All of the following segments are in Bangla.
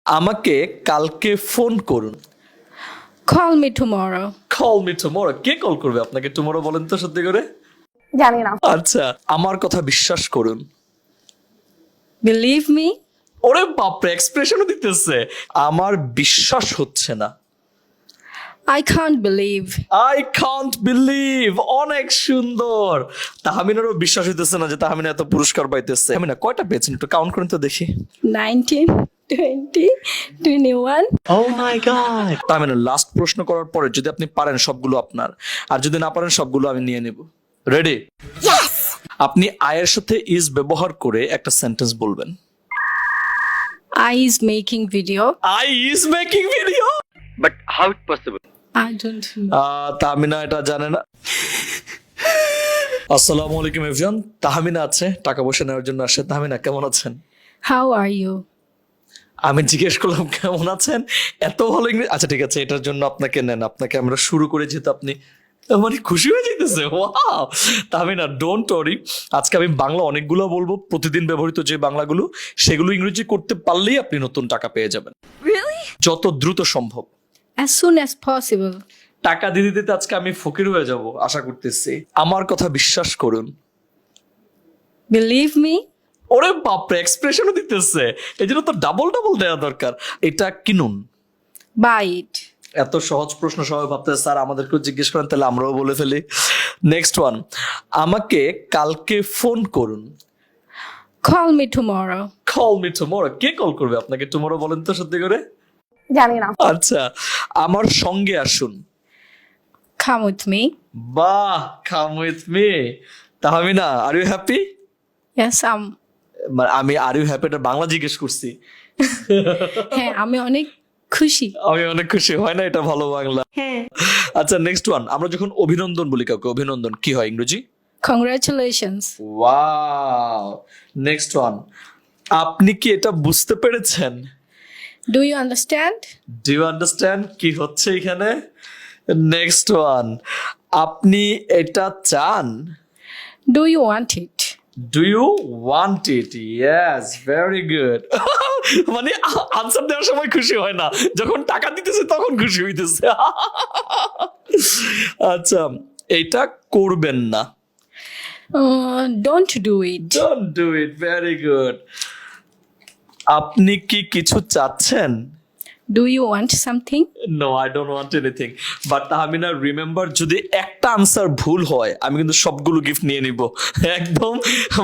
আমাকে কালকে ফোন করুন। Call me tomorrow. Call me tomorrow. কে কল করবে আপনাকে টুমরো বলেন তো সত্যি করে? জানি না। আচ্ছা, আমার কথা বিশ্বাস করুন। Believe me? ওরে বাপরে, এক্সপ্রেশনও দিতেছে। আমার বিশ্বাস হচ্ছে না। I can't believe. I can't believe. অনেক সুন্দর। তাহমিনারও বিশ্বাস হইতেছে না যে তাহমিনা এত পুরস্কার পাইতেছে। তাহমিনা কয়টা পেয়েছেন একটু কাউন্ট করেন তো দেখি। 19, 20, 21. তাহমিনা লাস্ট প্রশ্ন করার পরে যদি আপনি পারেন সবগুলো আপনার, আর যদি না পারেন সবগুলো আমি নিয়ে নেব। রেডি? আপনি আয়ের সাথে ইজ ব্যবহার করে একটা সেন্টেন্স বলবেন। I is making video. I is making video. But how it possible? I don't know. Tahmina এটা জানে না। আসসালামু আলাইকুম এভরিওয়ান। তাহমিনা আছে, টাকা পয়সা নেওয়ার জন্য আসে। তাহমিনা কেমন আছেন? How are you? আমি জিজ্ঞেস করলাম কেমন আছেন, এত ভালো ইংরেজি। আচ্ছা ঠিক আছে, এটার জন্য আপনাকে নেন, আপনাকে আমরা শুরু করে যেহেতু আপনি মানে খুশি হয়ে যেতেছে। ওয়াও! তাহমিনা ডোন্ট ওয়ারি, আজকে আমি বাংলা অনেকগুলো বলবো, প্রতিদিন ব্যবহৃত যে বাংলাগুলো সেগুলো ইংরেজি করতে পারলেই আপনি নতুন টাকা পেয়ে যাবেন Really? যত দ্রুত সম্ভব। As soon as possible. টাকা দিতে দিতে আজকে আমি ফকির হয়ে যাব আশা করতেছি। আমার কথা বিশ্বাস করুন। Believe me? ওরে বাপরে, এক্সপ্রেশনও দিতেছে। এই জন্য তো ডাবল ডাবল দেওয়া দরকার। এটা কিনুন। Buy it. এত সহজ প্রশ্ন সবাই ভাবতে স্যার আমাদেরকেও জিজ্ঞেস করেন, তাহলে আমরাও বলে ফেলি। নেক্সট ওয়ান, আমাকে কালকে ফোন করুন। Call me tomorrow. Call me tomorrow. কে কল করবে আপনাকে টুমরো বলেন তো সত্যি করে? জানি না। আচ্ছা, আমার সঙ্গে আসুন। Come with me. বাহ, come with me. Tahmina are you happy? Yes, আমি আর ইউ হ্যাপি এটা বাংলা জিজ্ঞেস করছি। হ্যাঁ আমি অনেক খুশি। আমি অনেক খুশি, হয় না এটা ভালো বাংলা? হ্যাঁ। আচ্ছা নেক্সট ওয়ান, আমরা যখন অভিনন্দন বলি কাউকে, অভিনন্দন কি হয় ইংরেজি? Congratulations. ওয়াও! নেক্সট ওয়ান, আপনি কি এটা বুঝতে পেরেছেন? Do you understand? Do you understand কি হচ্ছে এখানে? নেক্সট ওয়ান, আপনি এটা চান? Do you want it? Do you want it? Yes, very good. মানে আনসার দেওয়ার সময় খুশি হয় না, যখন টাকা দিতেছে তখন খুশি হইতেছে। আচ্ছা, এটা করবেন না। Don't do it. Don't do it. Very good. আপনি কি কিছু চাচ্ছেন? Do you want something? No, I don't want anything. But Tahmina remember, যদি একটা আনসার ভুল হয় আমি কিন্তু সবগুলো গিফট নিয়ে নিব একদম।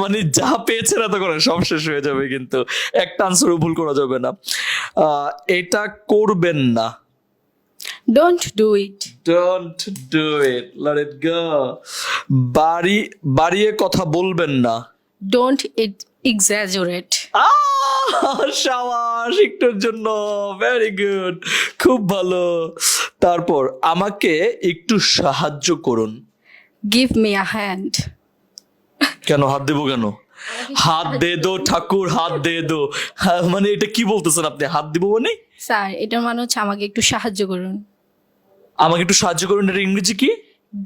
মানে যা পেয়েছে না তো করে সব শেষ হয়ে যাবে, কিন্তু একটা আনসারও ভুল করা যাবে না। এটা করবেন না। Don't do it. Don't do it. Let it go. বাড়িয়ে কথা বলবেন না। Don't exaggerate. শাবাশ, একটুর জন্য। ভেরি গুড, খুব ভালো। তারপর আমাকে একটু সাহায্য করুন। Give me a hand. কেন হাত দেবো কেন? হাত দে দো ঠাকুর, হাত দে দো। মানে এটা কি বলতেছেন আপনি? হাত দিব মানে? স্যার এটার মানে হচ্ছে আমাকে একটু সাহায্য করুন। আমাকে একটু সাহায্য করুন এর ইংরেজি কি?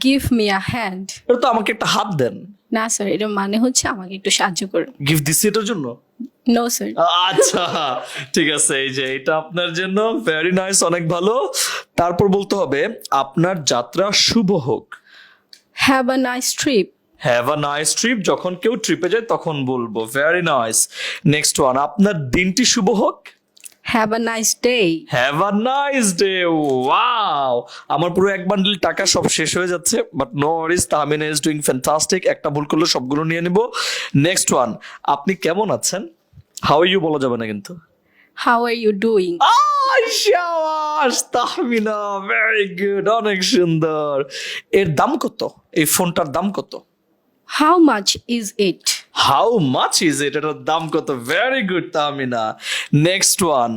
Give me a hand. এটা তো আমাকে একটা হাত দেন। না স্যার এটার মানে হচ্ছে আমাকে একটু সাহায্য করুন। গিফট দিছি এটার জন্য? No sir. আচ্ছা ঠিক আছে, এই যে এটা আপনার জন্য। ভেরি নাইস, অনেক ভালো। তারপর বলতে হবে আপনার যাত্রা শুভ হোক। Have a nice trip. Have a nice trip, যখন কেউ ট্রিপে যায় তখন বলবো। Very nice. নেক্সট ওয়ান, আপনার দিনটি শুভ হোক। Have a nice day. Have a nice day. Wow! আমার পুরো এক বান্ডিল টাকা সব শেষ হয়ে যাচ্ছে, but no worries, Tahmina is doing fantastic. একটা ভুল করলে সবগুলো নিয়ে নিব। নেক্সট ওয়ান, আপনি কেমন আছেন? হাউ আর ইউ বলা যাবে না কিন্তু। How are you doing? শাবাশ তাহমিনা, ভেরি গুড, অনেক সুন্দর। এর দাম কত? এই ফোনটার দাম কত? How much is it? How much is it? এটার দাম কত? Very good Tahmina. Next one,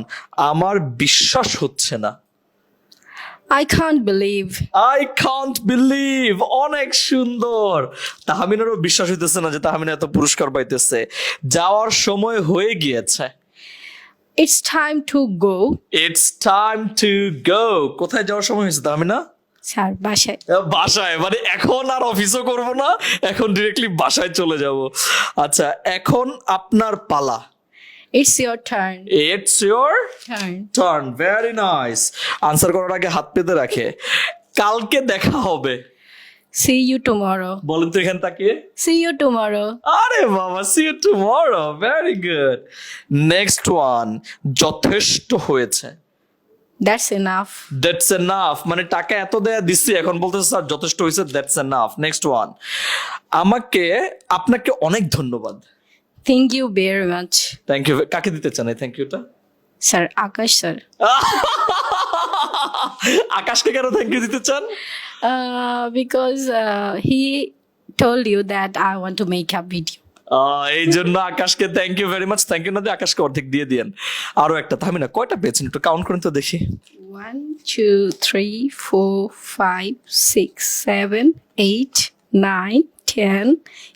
আমার বিশ্বাস হচ্ছে না। I can't believe. I can't believe. অনেক সুন্দর। তাহমিনারও বিশ্বাস হইতেছে না যে তাহমিনা এত পুরস্কার পাইতেছে। যাওয়ার সময় হয়ে গিয়েছে। It's time to go. It's time to go. কোথায় যাওয়ার সময় হয়েছে তাহমিনা? স্যার বাসায়। বাসায়, মানে এখন আর অফিসও করব না, এখন ডিরেক্টলি বাসায় চলে যাব। আচ্ছা, এখন আপনার পালা। It's your turn. It's your Turn. Turn, very nice. Answer করার আগে হাত পেতে রাখে। কালকে দেখা হবে। See you tomorrow. বলেন তো এখানে তাকিয়ে। See you tomorrow. আরে বাবা, see you tomorrow, very good. Next one, যথেষ্ট হয়েছে। That's enough. দ্যাটস এনাফ, মানে টাকা এত দেয়া দিচ্ছি, এখন বলতেছে স্যার যথেষ্ট হয়েছে, দ্যাটস এনাফ। নেক্সট ওয়ান, আপনাকে অনেক ধন্যবাদ। Thank you very much. Thank you. কাকে দিতে চান এই থ্যাংক ইউটা? Sir, Akash sir. আকাশকে কেন থ্যাংক ইউ দিতে চান? Because he told you that I want to make a video. এই জন্য আকাশকে thank you very much. Thank you না দিয়ে আকাশকে অর্ধেক দিয়ে দিয়েন। আরো একটা, থামি না, কয়টা পেয়েছেন একটু কাউন্ট করেন তো দেখি। 1, 2, 3, 4, 5, 6, 7, 8, 9, 10,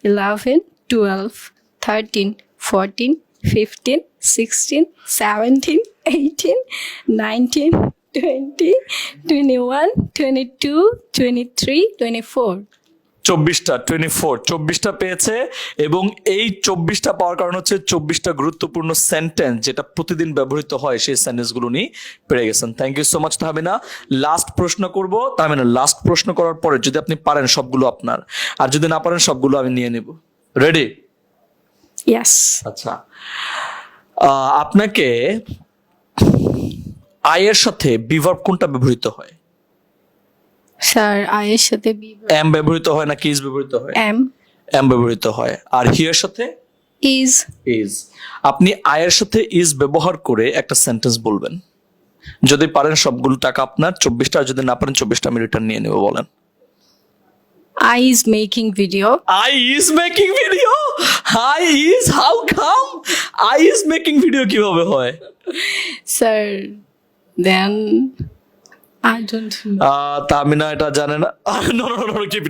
11, 12, 13, 14, 15, 16, 17, 18, 19, 20, 21, 22, 23, 24. 24টা পেয়েছে, এবং এই 24টা পাওয়ার কারণ হচ্ছে 24টা গুরুত্বপূর্ণ সেন্টেন্স যেটা প্রতিদিন ব্যবহৃত হয়, সেই সেন্টেন্স গুলো নিয়ে পেরে গেছেন। Thank you so much Tahmina. Last প্রশ্ন করব। তাহমিনা, লাস্ট প্রশ্ন করার পরে যদি আপনি পারেন সবগুলো আপনার, আর যদি না পারেন সবগুলো আমি নিয়ে নেব। রেডি? Yes. আচ্ছা, আপনাকে আয়ের সাথে বিভার্ব কোনটা ব্যবহৃত হয়? Sir, আয়ের সাথে এম ব্যবহৃত হয় নাকি ইজ ব্যবহৃত হয়? am এম ব্যবহৃত হয়। আর হিয়ার সাথে is ইজ। আপনি আয়ের সাথে ইজ ব্যবহার করে একটা সেন্টেন্স বলবেন। যদি পারেন সবগুলো টাকা আপনার, 24টা, আর যদি না পারেন 24টা আমি রিটার্ন নিয়ে নেব। বলেন। I is making video. I is making video. I is, how come? I is making video কিভাবে হয়? Sir, then I don't know. Tamina এটা জানে না। No no no, keep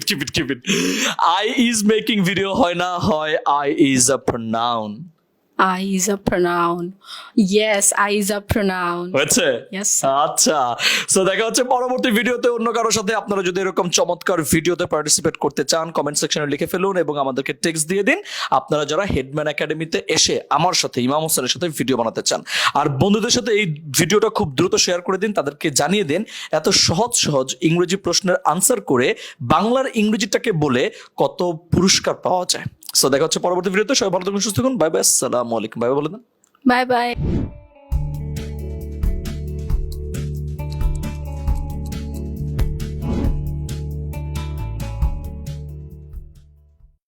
it. I is making video হয় না, হয় I is a pronoun. I is a pronoun. Yes, I is a pronoun. হয়েছে? Yes. আচ্ছা, সো দেখা হচ্ছে পরবর্তী ভিডিওতে অন্য কারোর সাথে। আপনারা যদি এরকম চমৎকার ভিডিওতে পার্টিসিপেট করতে চান, কমেন্ট সেকশনে লিখে ফেলুন এবং আমাদেরকে টেক্সট দিয়ে দিন। আপনারা যারা হেডম্যান একাডেমিতে এসে আমার সাথে, ইমাম হোসেনের সাথে ভিডিও বানাতে চান, আর বন্ধুদের সাথে এই ভিডিওটা খুব দ্রুত শেয়ার করে দিন। তাদেরকে জানিয়ে দিন এত সহজ ইংরেজি প্রশ্নের আনসার করে বাংলার ইংরেজিটাকে বলে কত পুরস্কার পাওয়া যায়। সো দেখা হচ্ছে পরবর্তী ভিডিওতে। সবাই ভালো থাকুন, সুস্থ থাকুন। বাই বাই, আসসালামু আলাইকুম। বাই বাই বলে দেন। Bye bye.